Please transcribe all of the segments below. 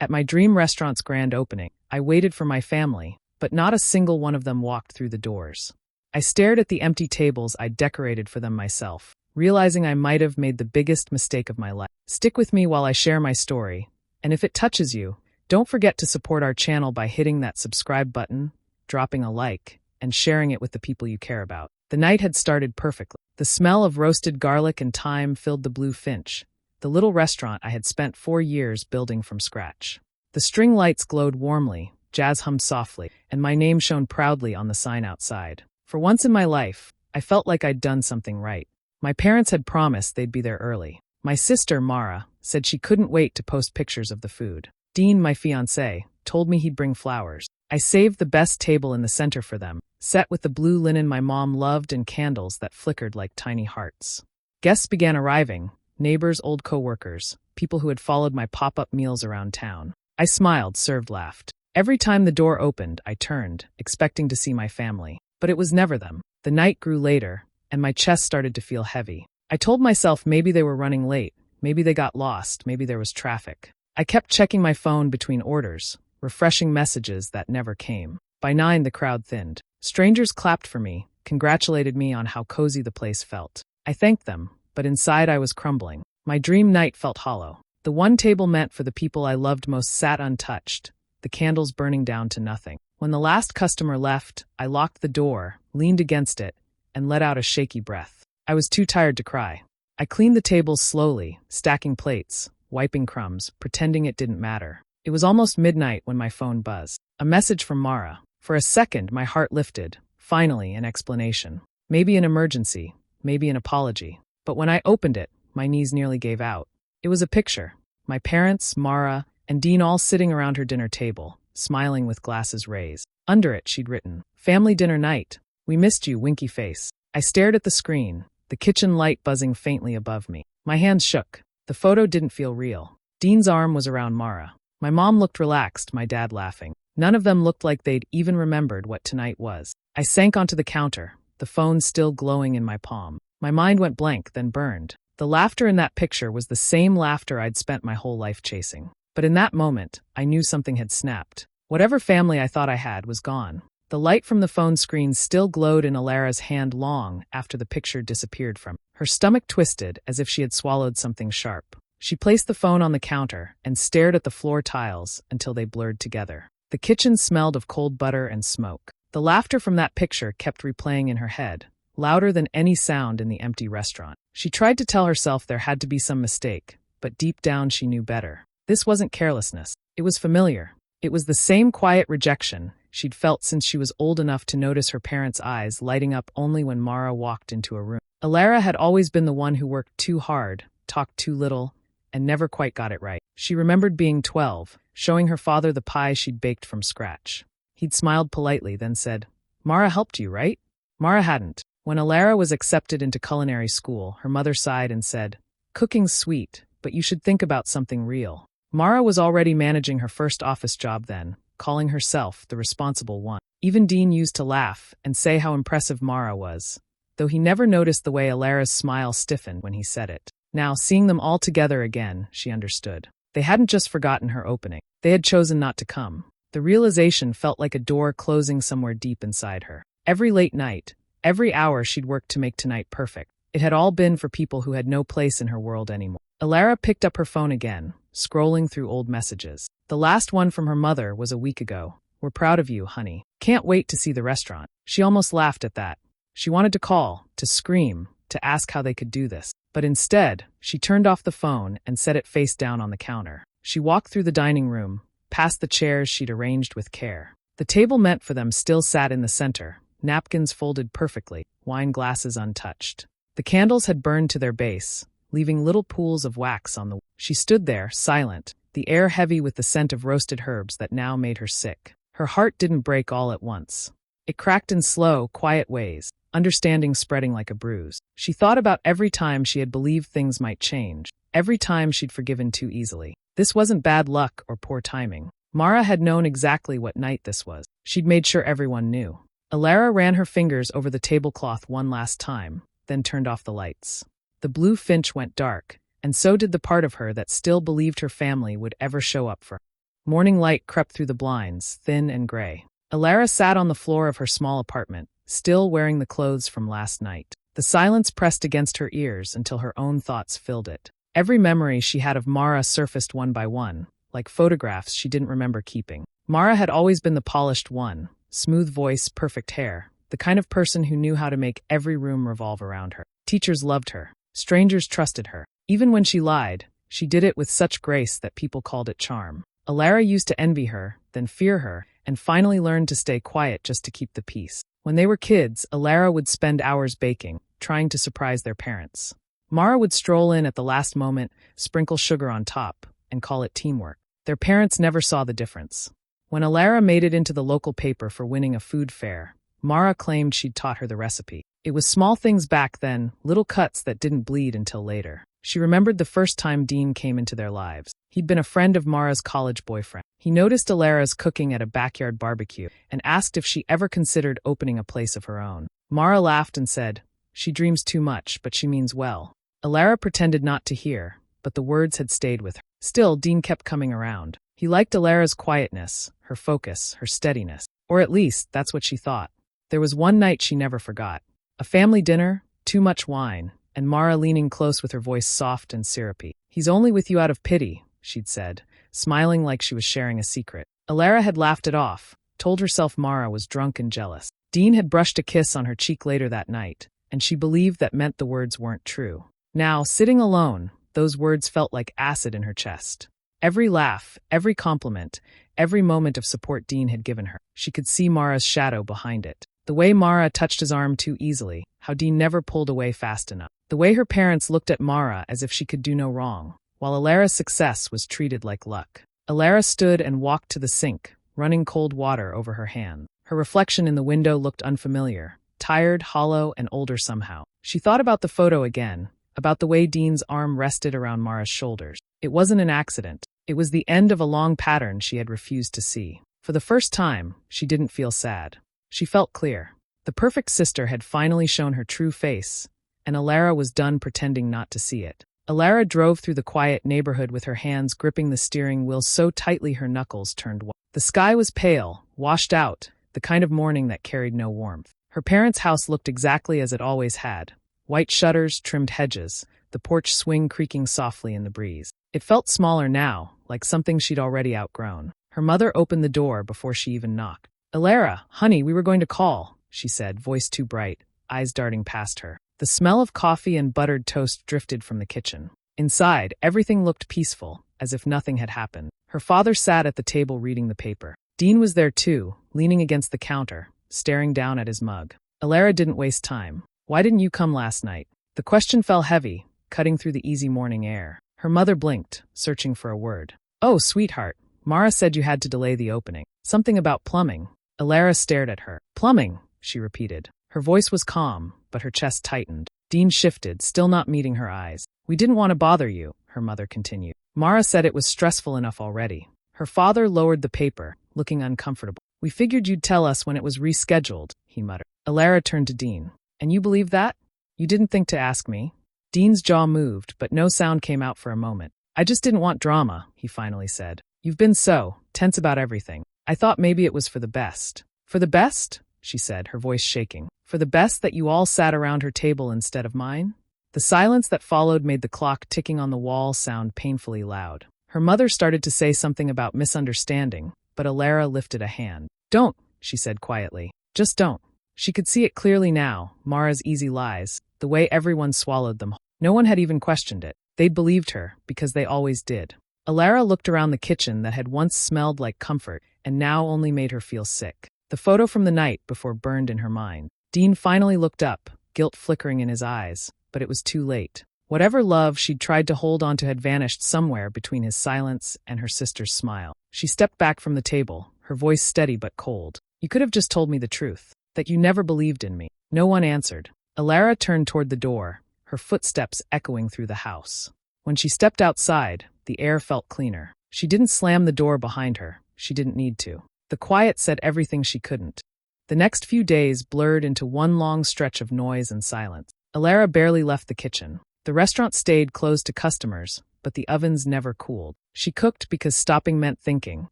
At my dream restaurant's grand opening, I waited for my family, but not a single one of them walked through the doors. I stared at the empty tables I'd decorated for them myself, realizing I might have made the biggest mistake of my life. Stick with me while I share my story, and if it touches you, don't forget to support our channel by hitting that subscribe button, dropping a like, and sharing it with the people you care about. The night had started perfectly. The smell of roasted garlic and thyme filled the Blue Finch, the little restaurant I had spent 4 years building from scratch. The string lights glowed warmly, jazz hummed softly, and my name shone proudly on the sign outside. For once in my life, I felt like I'd done something right. My parents had promised they'd be there early. My sister, Mara, said she couldn't wait to post pictures of the food. Dean, my fiancé, told me he'd bring flowers. I saved the best table in the center for them, set with the blue linen my mom loved and candles that flickered like tiny hearts. Guests began arriving, neighbors, old co-workers, people who had followed my pop-up meals around town. I smiled, served, laughed. Every time the door opened, I turned, expecting to see my family. But it was never them. The night grew later, and my chest started to feel heavy. I told myself maybe they were running late, maybe they got lost, maybe there was traffic. I kept checking my phone between orders, refreshing messages that never came. By 9, the crowd thinned. Strangers clapped for me, congratulated me on how cozy the place felt. I thanked them, but inside I was crumbling. My dream night felt hollow. The one table meant for the people I loved most sat untouched, the candles burning down to nothing. When the last customer left, I locked the door, leaned against it, and let out a shaky breath. I was too tired to cry. I cleaned the tables slowly, stacking plates, wiping crumbs, pretending it didn't matter. It was almost midnight when my phone buzzed. A message from Mara. For a second, my heart lifted. Finally, an explanation. Maybe an emergency, maybe an apology. But when I opened it, my knees nearly gave out. It was a picture. My parents, Mara, and Dean all sitting around her dinner table, smiling with glasses raised. Under it, she'd written, "Family dinner night. We missed you, winky face." I stared at the screen, the kitchen light buzzing faintly above me. My hands shook. The photo didn't feel real. Dean's arm was around Mara. My mom looked relaxed, my dad laughing. None of them looked like they'd even remembered what tonight was. I sank onto the counter, the phone still glowing in my palm. My mind went blank, then burned. The laughter in that picture was the same laughter I'd spent my whole life chasing. But in that moment, I knew something had snapped. Whatever family I thought I had was gone. The light from the phone screen still glowed in Alara's hand long after the picture disappeared from her. Her stomach twisted as if she had swallowed something sharp. She placed the phone on the counter and stared at the floor tiles until they blurred together. The kitchen smelled of cold butter and smoke. The laughter from that picture kept replaying in her head, louder than any sound in the empty restaurant. She tried to tell herself there had to be some mistake, but deep down she knew better. This wasn't carelessness. It was familiar. It was the same quiet rejection she'd felt since she was old enough to notice her parents' eyes lighting up only when Mara walked into a room. Alara had always been the one who worked too hard, talked too little, and never quite got it right. She remembered being 12, showing her father the pie she'd baked from scratch. He'd smiled politely, then said, "Mara helped you, right?" Mara hadn't. When Alara was accepted into culinary school, her mother sighed and said, "Cooking's sweet, but you should think about something real." Mara was already managing her first office job then, calling herself the responsible one. Even Dean used to laugh and say how impressive Mara was, though he never noticed the way Alara's smile stiffened when he said it. Now, seeing them all together again, she understood. They hadn't just forgotten her opening. They had chosen not to come. The realization felt like a door closing somewhere deep inside her. Every late night, every hour she'd worked to make tonight perfect. It had all been for people who had no place in her world anymore. Alara picked up her phone again, scrolling through old messages. The last one from her mother was a week ago. "We're proud of you, honey. Can't wait to see the restaurant." She almost laughed at that. She wanted to call, to scream, to ask how they could do this. But instead, she turned off the phone and set it face down on the counter. She walked through the dining room, past the chairs she'd arranged with care. The table meant for them still sat in the center, napkins folded perfectly, wine glasses untouched. The candles had burned to their base, leaving little pools of wax on the wall. She stood there, silent, the air heavy with the scent of roasted herbs that now made her sick. Her heart didn't break all at once. It cracked in slow, quiet ways, understanding spreading like a bruise. She thought about every time she had believed things might change, every time she'd forgiven too easily. This wasn't bad luck or poor timing. Mara had known exactly what night this was. She'd made sure everyone knew. Alara ran her fingers over the tablecloth one last time, then turned off the lights. The blue finch went dark, and so did the part of her that still believed her family would ever show up for her. Morning light crept through the blinds, thin and gray. Alara sat on the floor of her small apartment, still wearing the clothes from last night. The silence pressed against her ears until her own thoughts filled it. Every memory she had of Mara surfaced one by one, like photographs she didn't remember keeping. Mara had always been the polished one, smooth voice, perfect hair, the kind of person who knew how to make every room revolve around her. Teachers loved her. Strangers trusted her. Even when she lied, she did it with such grace that people called it charm. Alara used to envy her, then fear her, and finally learned to stay quiet just to keep the peace. When they were kids, Alara would spend hours baking, trying to surprise their parents. Mara would stroll in at the last moment, sprinkle sugar on top, and call it teamwork. Their parents never saw the difference. When Alara made it into the local paper for winning a food fair, Mara claimed she'd taught her the recipe. It was small things back then, little cuts that didn't bleed until later. She remembered the first time Dean came into their lives. He'd been a friend of Mara's college boyfriend. He noticed Alara's cooking at a backyard barbecue and asked if she ever considered opening a place of her own. Mara laughed and said, "She dreams too much, but she means well." Alara pretended not to hear, but the words had stayed with her. Still, Dean kept coming around. He liked Alara's quietness, her focus, her steadiness. Or at least, that's what she thought. There was one night she never forgot. A family dinner, too much wine, and Mara leaning close with her voice soft and syrupy. "He's only with you out of pity," she'd said, smiling like she was sharing a secret. Alara had laughed it off, told herself Mara was drunk and jealous. Dean had brushed a kiss on her cheek later that night, and she believed that meant the words weren't true. Now, sitting alone, those words felt like acid in her chest. Every laugh, every compliment, every moment of support Dean had given her, she could see Mara's shadow behind it. The way Mara touched his arm too easily, how Dean never pulled away fast enough. The way her parents looked at Mara as if she could do no wrong, while Alara's success was treated like luck. Alara stood and walked to the sink, running cold water over her hand. Her reflection in the window looked unfamiliar, tired, hollow, and older somehow. She thought about the photo again, about the way Dean's arm rested around Mara's shoulders. It wasn't an accident. It was the end of a long pattern she had refused to see. For the first time, she didn't feel sad. She felt clear. The perfect sister had finally shown her true face, and Alara was done pretending not to see it. Alara drove through the quiet neighborhood with her hands gripping the steering wheel so tightly her knuckles turned white. The sky was pale, washed out, the kind of morning that carried no warmth. Her parents' house looked exactly as it always had. White shutters, trimmed hedges, the porch swing creaking softly in the breeze. It felt smaller now, like something she'd already outgrown. Her mother opened the door before she even knocked. "Alara, honey, we were going to call," she said, voice too bright, eyes darting past her. The smell of coffee and buttered toast drifted from the kitchen. Inside, everything looked peaceful, as if nothing had happened. Her father sat at the table reading the paper. Dean was there too, leaning against the counter, staring down at his mug. Alara didn't waste time. "Why didn't you come last night?" The question fell heavy, cutting through the easy morning air. Her mother blinked, searching for a word. "Oh, sweetheart, Mara said you had to delay the opening. Something about plumbing." Alara stared at her. "Plumbing," she repeated. Her voice was calm, but her chest tightened. Dean shifted, still not meeting her eyes. "We didn't want to bother you," her mother continued. "Mara said it was stressful enough already." Her father lowered the paper, looking uncomfortable. "We figured you'd tell us when it was rescheduled," he muttered. Alara turned to Dean. "And you believe that? You didn't think to ask me?" Dean's jaw moved, but no sound came out for a moment. "I just didn't want drama," he finally said. "You've been so tense about everything. I thought maybe it was for the best." "For the best?" she said, her voice shaking. "For the best that you all sat around her table instead of mine?" The silence that followed made the clock ticking on the wall sound painfully loud. Her mother started to say something about misunderstanding, but Alara lifted a hand. "Don't," she said quietly. "Just don't." She could see it clearly now, Mara's easy lies, the way everyone swallowed them. No one had even questioned it. They'd believed her, because they always did. Alara looked around the kitchen that had once smelled like comfort, and now only made her feel sick. The photo from the night before burned in her mind. Dean finally looked up, guilt flickering in his eyes, but it was too late. Whatever love she'd tried to hold onto had vanished somewhere between his silence and her sister's smile. She stepped back from the table, her voice steady but cold. "You could have just told me the truth. That you never believed in me." No one answered. Alara turned toward the door, her footsteps echoing through the house. When she stepped outside, the air felt cleaner. She didn't slam the door behind her. She didn't need to. The quiet said everything she couldn't. The next few days blurred into one long stretch of noise and silence. Alara barely left the kitchen. The restaurant stayed closed to customers, but the ovens never cooled. She cooked because stopping meant thinking,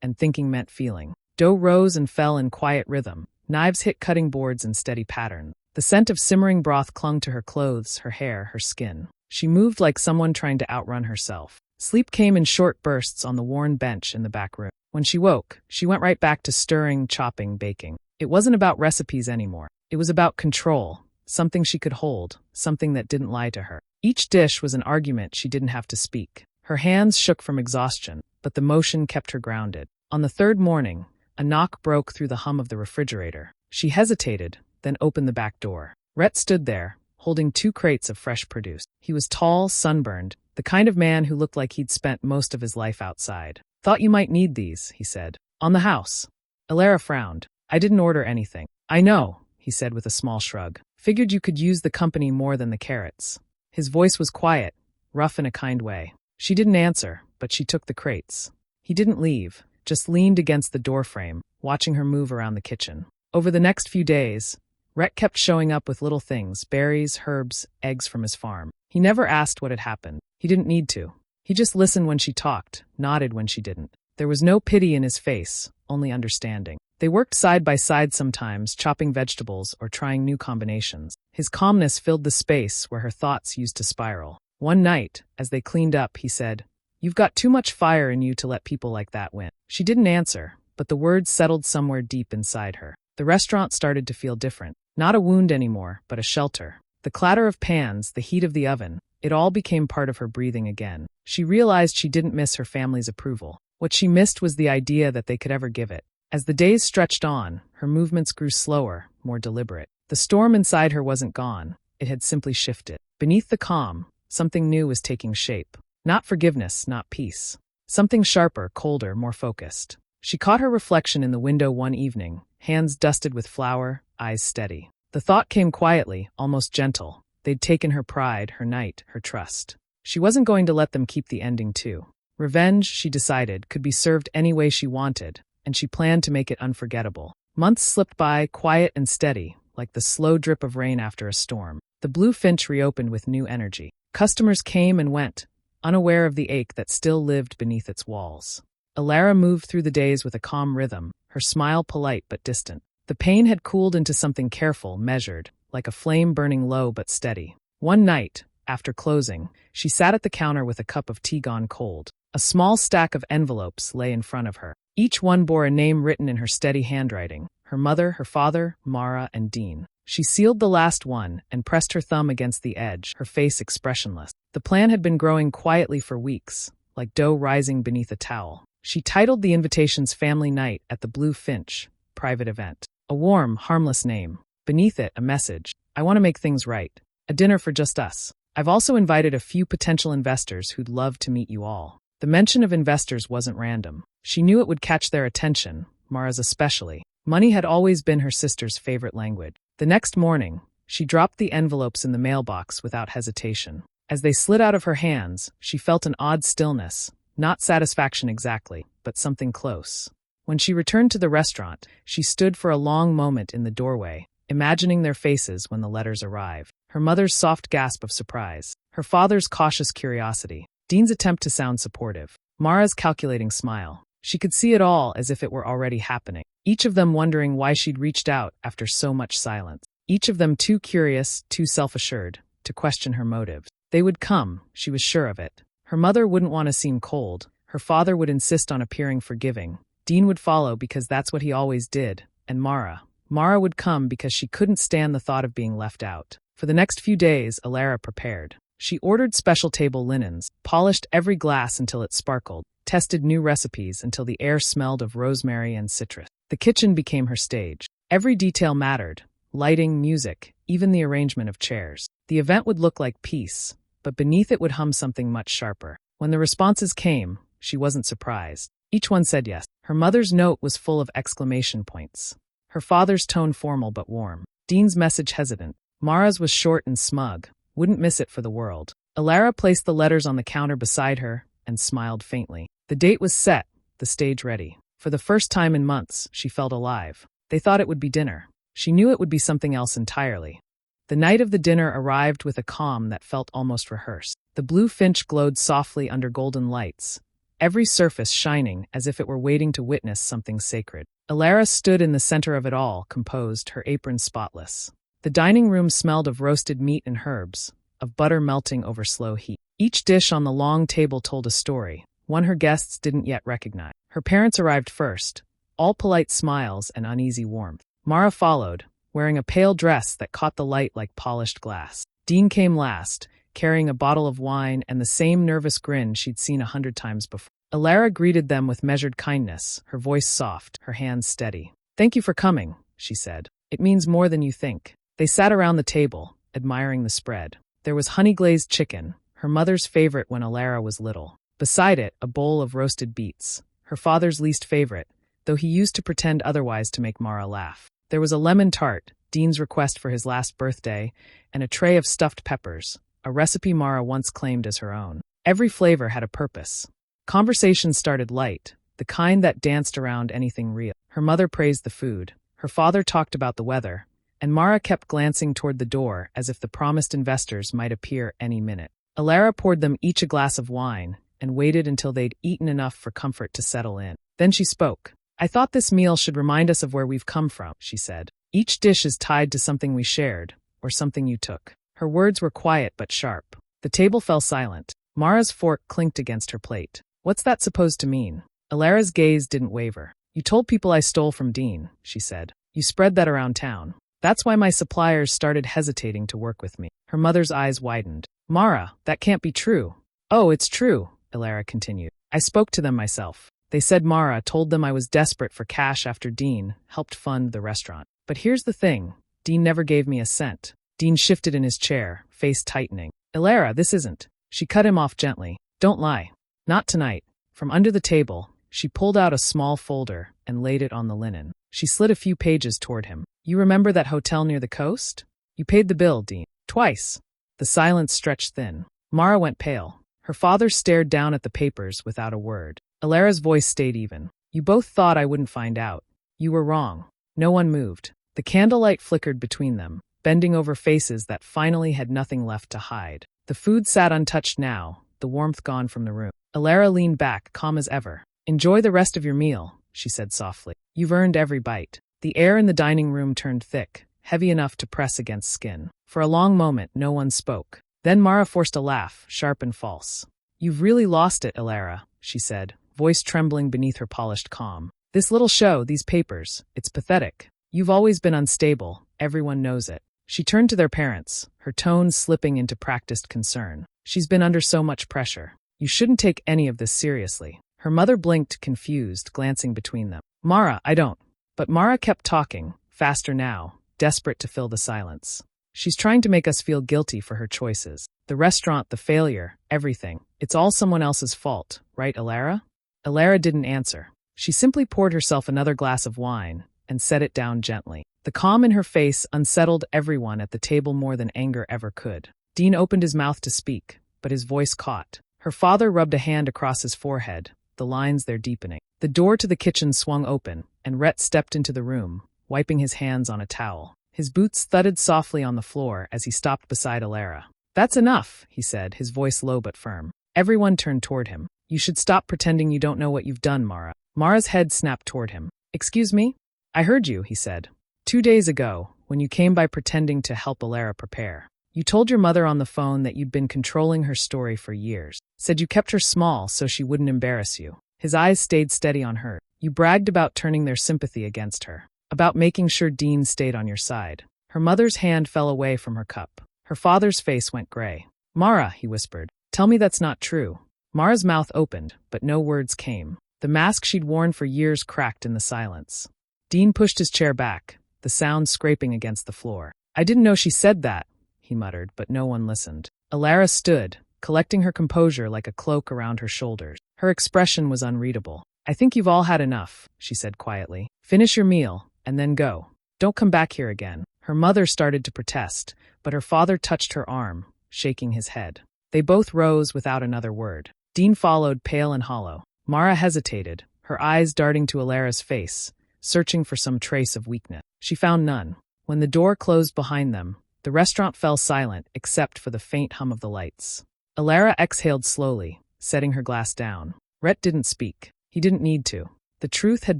and thinking meant feeling. Dough rose and fell in quiet rhythm. Knives hit cutting boards in steady pattern. The scent of simmering broth clung to her clothes, her hair, her skin. She moved like someone trying to outrun herself. Sleep came in short bursts on the worn bench in the back room. When she woke, she went right back to stirring, chopping, baking. It wasn't about recipes anymore. It was about control, something she could hold, something that didn't lie to her. Each dish was an argument she didn't have to speak. Her hands shook from exhaustion, but the motion kept her grounded. On the third morning, a knock broke through the hum of the refrigerator. She hesitated, then opened the back door. Rhett stood there, holding 2 crates of fresh produce. He was tall, sunburned, the kind of man who looked like he'd spent most of his life outside. "Thought you might need these," he said. "On the house." Alara frowned. "I didn't order anything." "I know," he said with a small shrug. "Figured you could use the company more than the carrots." His voice was quiet, rough in a kind way. She didn't answer, but she took the crates. He didn't leave, just leaned against the doorframe, watching her move around the kitchen. Over the next few days, Rhett kept showing up with little things, berries, herbs, eggs from his farm. He never asked what had happened. He didn't need to. He just listened when she talked, nodded when she didn't. There was no pity in his face, only understanding. They worked side by side sometimes, chopping vegetables or trying new combinations. His calmness filled the space where her thoughts used to spiral. One night, as they cleaned up, he said, "You've got too much fire in you to let people like that win." She didn't answer, but the words settled somewhere deep inside her. The restaurant started to feel different. Not a wound anymore, but a shelter. The clatter of pans, the heat of the oven, it all became part of her breathing again. She realized she didn't miss her family's approval. What she missed was the idea that they could ever give it. As the days stretched on, her movements grew slower, more deliberate. The storm inside her wasn't gone. It had simply shifted. Beneath the calm, something new was taking shape. Not forgiveness, not peace. Something sharper, colder, more focused. She caught her reflection in the window one evening, hands dusted with flour, eyes steady. The thought came quietly, almost gentle. They'd taken her pride, her night, her trust. She wasn't going to let them keep the ending too. Revenge, she decided, could be served any way she wanted, and she planned to make it unforgettable. Months slipped by, quiet and steady, like the slow drip of rain after a storm. The Blue Finch reopened with new energy. Customers came and went, unaware of the ache that still lived beneath its walls. Alara moved through the days with a calm rhythm, her smile polite but distant. The pain had cooled into something careful, measured, like a flame burning low but steady. One night, after closing, she sat at the counter with a cup of tea gone cold. A small stack of envelopes lay in front of her. Each one bore a name written in her steady handwriting: her mother, her father, Mara, and Dean. She sealed the last one and pressed her thumb against the edge, her face expressionless. The plan had been growing quietly for weeks, like dough rising beneath a towel. She titled the invitations Family Night at the Blue Finch, private event. A warm, harmless name. Beneath it, a message: "I want to make things right. A dinner for just us. I've also invited a few potential investors who'd love to meet you all." The mention of investors wasn't random. She knew it would catch their attention, Mara's especially. Money had always been her sister's favorite language. The next morning, she dropped the envelopes in the mailbox without hesitation. As they slid out of her hands, she felt an odd stillness, not satisfaction exactly, but something close. When she returned to the restaurant, she stood for a long moment in the doorway, imagining their faces when the letters arrived. Her mother's soft gasp of surprise, her father's cautious curiosity, Dean's attempt to sound supportive, Mara's calculating smile. She could see it all as if it were already happening, each of them wondering why she'd reached out after so much silence, each of them too curious, too self-assured, to question her motives. They would come, she was sure of it. Her mother wouldn't want to seem cold, her father would insist on appearing forgiving, Dean would follow because that's what he always did, and Mara would come because she couldn't stand the thought of being left out. For the next few days, Alara prepared. She ordered special table linens, polished every glass until it sparkled, tested new recipes until the air smelled of rosemary and citrus. The kitchen became her stage. Every detail mattered: lighting, music, even the arrangement of chairs. The event would look like peace, but beneath it would hum something much sharper. When the responses came, she wasn't surprised. Each one said yes. Her mother's note was full of exclamation points. Her father's tone formal but warm. Dean's message hesitant. Mara's was short and smug. Wouldn't miss it for the world. Alara placed the letters on the counter beside her and smiled faintly. The date was set, the stage ready. For the first time in months, she felt alive. They thought it would be dinner. She knew it would be something else entirely. The night of the dinner arrived with a calm that felt almost rehearsed. The Blue Finch glowed softly under golden lights, every surface shining as if it were waiting to witness something sacred. Alara stood in the center of it all, composed, her apron spotless. The dining room smelled of roasted meat and herbs, of butter melting over slow heat. Each dish on the long table told a story, one her guests didn't yet recognize. Her parents arrived first, all polite smiles and uneasy warmth. Mara followed, wearing a pale dress that caught the light like polished glass. Dean came last, carrying a bottle of wine and the same nervous grin she'd seen 100 times before. Alara greeted them with measured kindness, her voice soft, her hands steady. "Thank you for coming," she said. "It means more than you think." They sat around the table, admiring the spread. There was honey-glazed chicken, her mother's favorite when Alara was little. Beside it, a bowl of roasted beets, her father's least favorite, though he used to pretend otherwise to make Mara laugh. There was a lemon tart, Dean's request for his last birthday, and a tray of stuffed peppers, a recipe Mara once claimed as her own. Every flavor had a purpose. Conversation started light, the kind that danced around anything real. Her mother praised the food, her father talked about the weather, and Mara kept glancing toward the door as if the promised investors might appear any minute. Alara poured them each a glass of wine and waited until they'd eaten enough for comfort to settle in. Then she spoke. "I thought this meal should remind us of where we've come from," she said. "Each dish is tied to something we shared, or something you took." Her words were quiet but sharp. The table fell silent. Mara's fork clinked against her plate. "What's that supposed to mean?" Alara's gaze didn't waver. "You told people I stole from Dean," she said. "You spread that around town. That's why my suppliers started hesitating to work with me." Her mother's eyes widened. "Mara, that can't be true." "Oh, it's true," Alara continued. "I spoke to them myself. They said Mara told them I was desperate for cash after Dean helped fund the restaurant. But here's the thing. Dean never gave me a cent." Dean shifted in his chair, face tightening. "Alara, this isn't." She cut him off gently. "Don't lie. Not tonight." From under the table, she pulled out a small folder and laid it on the linen. She slid a few pages toward him. "You remember that hotel near the coast? You paid the bill, Dean. Twice." The silence stretched thin. Mara went pale. Her father stared down at the papers without a word. Alara's voice stayed even. "You both thought I wouldn't find out. You were wrong." No one moved. The candlelight flickered between them, bending over faces that finally had nothing left to hide. The food sat untouched now, the warmth gone from the room. Alara leaned back, calm as ever. "Enjoy the rest of your meal," she said softly. "You've earned every bite." The air in the dining room turned thick, heavy enough to press against skin. For a long moment, no one spoke. Then Mara forced a laugh, sharp and false. "You've really lost it, Alara," she said, voice trembling beneath her polished calm. "This little show, these papers, it's pathetic. You've always been unstable, everyone knows it." She turned to their parents, her tone slipping into practiced concern. "She's been under so much pressure. You shouldn't take any of this seriously." Her mother blinked, confused, glancing between them. "Mara, I don't." But Mara kept talking, faster now, desperate to fill the silence. "She's trying to make us feel guilty for her choices. The restaurant, the failure, everything. It's all someone else's fault, right, Alara?" Alara didn't answer. She simply poured herself another glass of wine and set it down gently. The calm in her face unsettled everyone at the table more than anger ever could. Dean opened his mouth to speak, but his voice caught. Her father rubbed a hand across his forehead, the lines there deepening. The door to the kitchen swung open, and Rhett stepped into the room, wiping his hands on a towel. His boots thudded softly on the floor as he stopped beside Alara. "That's enough," he said, his voice low but firm. Everyone turned toward him. "You should stop pretending you don't know what you've done, Mara." Mara's head snapped toward him. "Excuse me?" "I heard you," he said. 2 days ago, when you came by pretending to help Alara prepare. You told your mother on the phone that you'd been controlling her story for years. Said you kept her small so she wouldn't embarrass you." His eyes stayed steady on her. "You bragged about turning their sympathy against her. About making sure Dean stayed on your side." Her mother's hand fell away from her cup. Her father's face went gray. "Mara," he whispered, "tell me that's not true." Mara's mouth opened, but no words came. The mask she'd worn for years cracked in the silence. Dean pushed his chair back, the sound scraping against the floor. "I didn't know she said that," he muttered, but no one listened. Alara stood, collecting her composure like a cloak around her shoulders. Her expression was unreadable. "I think you've all had enough," she said quietly. "Finish your meal, and then go. Don't come back here again." Her mother started to protest, but her father touched her arm, shaking his head. They both rose without another word. Dean followed, pale and hollow. Mara hesitated, her eyes darting to Alara's face, searching for some trace of weakness. She found none. When the door closed behind them, the restaurant fell silent except for the faint hum of the lights. Alara exhaled slowly, setting her glass down. Rhett didn't speak. He didn't need to. The truth had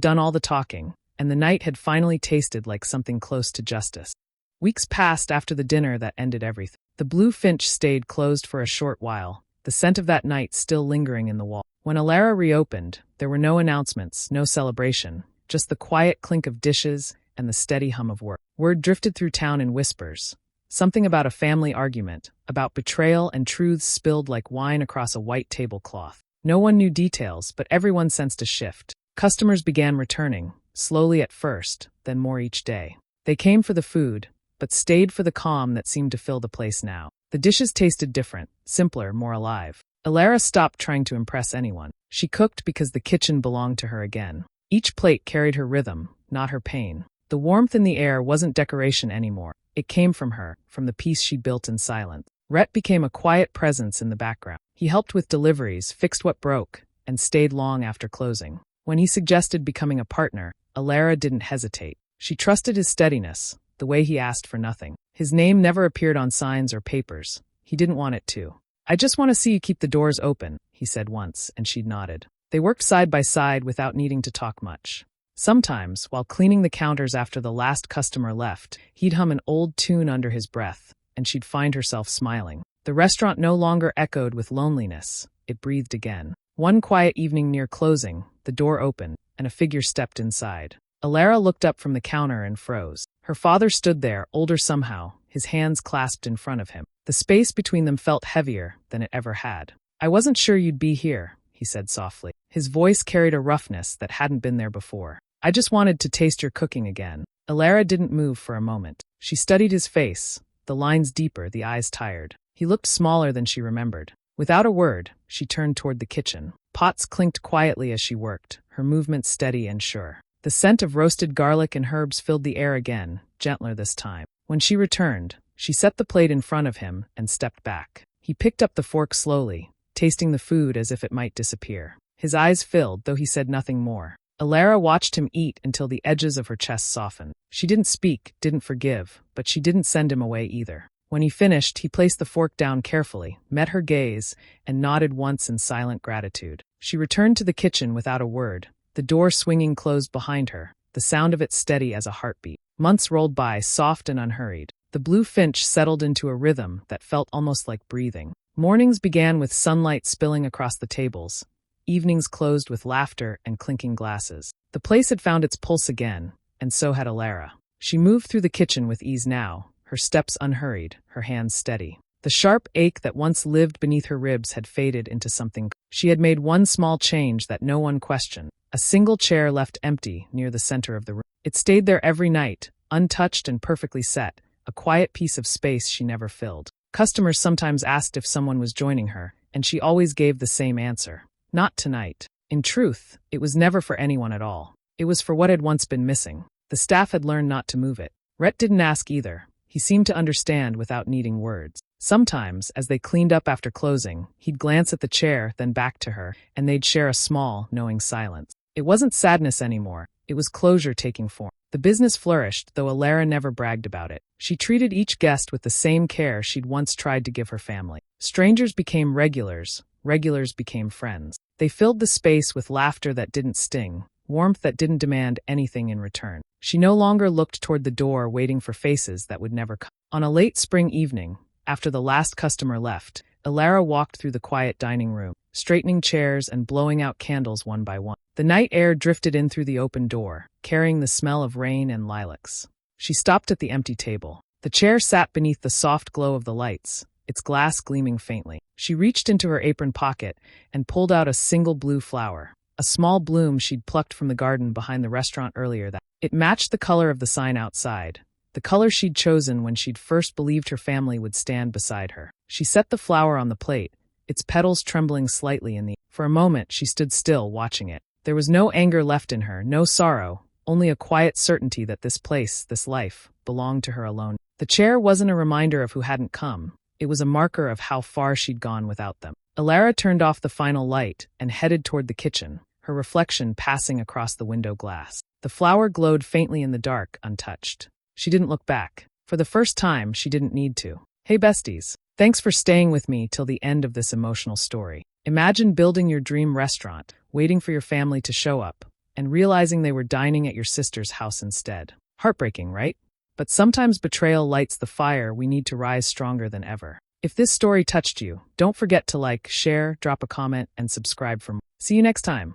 done all the talking, and the night had finally tasted like something close to justice. Weeks passed after the dinner that ended everything. The Blue Finch stayed closed for a short while, the scent of that night still lingering in the wall. When Alara reopened, there were no announcements, no celebration, just the quiet clink of dishes and the steady hum of work. Word drifted through town in whispers. Something about a family argument, about betrayal and truths spilled like wine across a white tablecloth. No one knew details, but everyone sensed a shift. Customers began returning, slowly at first, then more each day. They came for the food, but stayed for the calm that seemed to fill the place now. The dishes tasted different, simpler, more alive. Alara stopped trying to impress anyone. She cooked because the kitchen belonged to her again. Each plate carried her rhythm, not her pain. The warmth in the air wasn't decoration anymore. It came from her, from the peace she built in silence. Rhett became a quiet presence in the background. He helped with deliveries, fixed what broke, and stayed long after closing. When he suggested becoming a partner, Alara didn't hesitate. She trusted his steadiness, the way he asked for nothing. His name never appeared on signs or papers. He didn't want it to. "I just want to see you keep the doors open," he said once, and she nodded. They worked side by side without needing to talk much. Sometimes, while cleaning the counters after the last customer left, he'd hum an old tune under his breath, and she'd find herself smiling. The restaurant no longer echoed with loneliness. It breathed again. One quiet evening near closing, the door opened, and a figure stepped inside. Alara looked up from the counter and froze. Her father stood there, older somehow, his hands clasped in front of him. The space between them felt heavier than it ever had. "I wasn't sure you'd be here," he said softly. His voice carried a roughness that hadn't been there before. "I just wanted to taste your cooking again." Alara didn't move for a moment. She studied his face, the lines deeper, the eyes tired. He looked smaller than she remembered. Without a word, she turned toward the kitchen. Pots clinked quietly as she worked, her movements steady and sure. The scent of roasted garlic and herbs filled the air again, gentler this time. When she returned, she set the plate in front of him and stepped back. He picked up the fork slowly, tasting the food as if it might disappear. His eyes filled, though he said nothing more. Alara watched him eat until the edges of her chest softened. She didn't speak, didn't forgive, but she didn't send him away either. When he finished, he placed the fork down carefully, met her gaze, and nodded once in silent gratitude. She returned to the kitchen without a word, the door swinging closed behind her, the sound of it steady as a heartbeat. Months rolled by, soft and unhurried. The Blue Finch settled into a rhythm that felt almost like breathing. Mornings began with sunlight spilling across the tables. Evenings closed with laughter and clinking glasses. The place had found its pulse again, and so had Alara. She moved through the kitchen with ease now, her steps unhurried, her hands steady. The sharp ache that once lived beneath her ribs had faded into something. She had made one small change that no one questioned. A single chair left empty near the center of the room. It stayed there every night, untouched and perfectly set, a quiet piece of space she never filled. Customers sometimes asked if someone was joining her, and she always gave the same answer. Not tonight. In truth, it was never for anyone at all. It was for what had once been missing. The staff had learned not to move it. Rhett didn't ask either. He seemed to understand without needing words. Sometimes, as they cleaned up after closing, he'd glance at the chair, then back to her, and they'd share a small, knowing silence. It wasn't sadness anymore. It was closure taking form. The business flourished, though Alara never bragged about it. She treated each guest with the same care she'd once tried to give her family. Strangers became regulars. Regulars became friends. They filled the space with laughter that didn't sting, warmth that didn't demand anything in return. She no longer looked toward the door waiting for faces that would never come. On a late spring evening, after the last customer left, Alara walked through the quiet dining room, straightening chairs and blowing out candles one by one. The night air drifted in through the open door, carrying the smell of rain and lilacs. She stopped at the empty table. The chair sat beneath the soft glow of the lights, its glass gleaming faintly. She reached into her apron pocket and pulled out a single blue flower, a small bloom she'd plucked from the garden behind the restaurant earlier that. It matched the color of the sign outside, the color she'd chosen when she'd first believed her family would stand beside her. She set the flower on the plate, its petals trembling slightly in the. For a moment, she stood still, watching it. There was no anger left in her, no sorrow, only a quiet certainty that this place, this life, belonged to her alone. The chair wasn't a reminder of who hadn't come. It was a marker of how far she'd gone without them. Alara turned off the final light and headed toward the kitchen, her reflection passing across the window glass. The flower glowed faintly in the dark, untouched. She didn't look back. For the first time, she didn't need to. Hey besties, thanks for staying with me till the end of this emotional story. Imagine building your dream restaurant, waiting for your family to show up, and realizing they were dining at your sister's house instead. Heartbreaking, right? But sometimes betrayal lights the fire we need to rise stronger than ever. If this story touched you, don't forget to like, share, drop a comment, and subscribe for more. See you next time.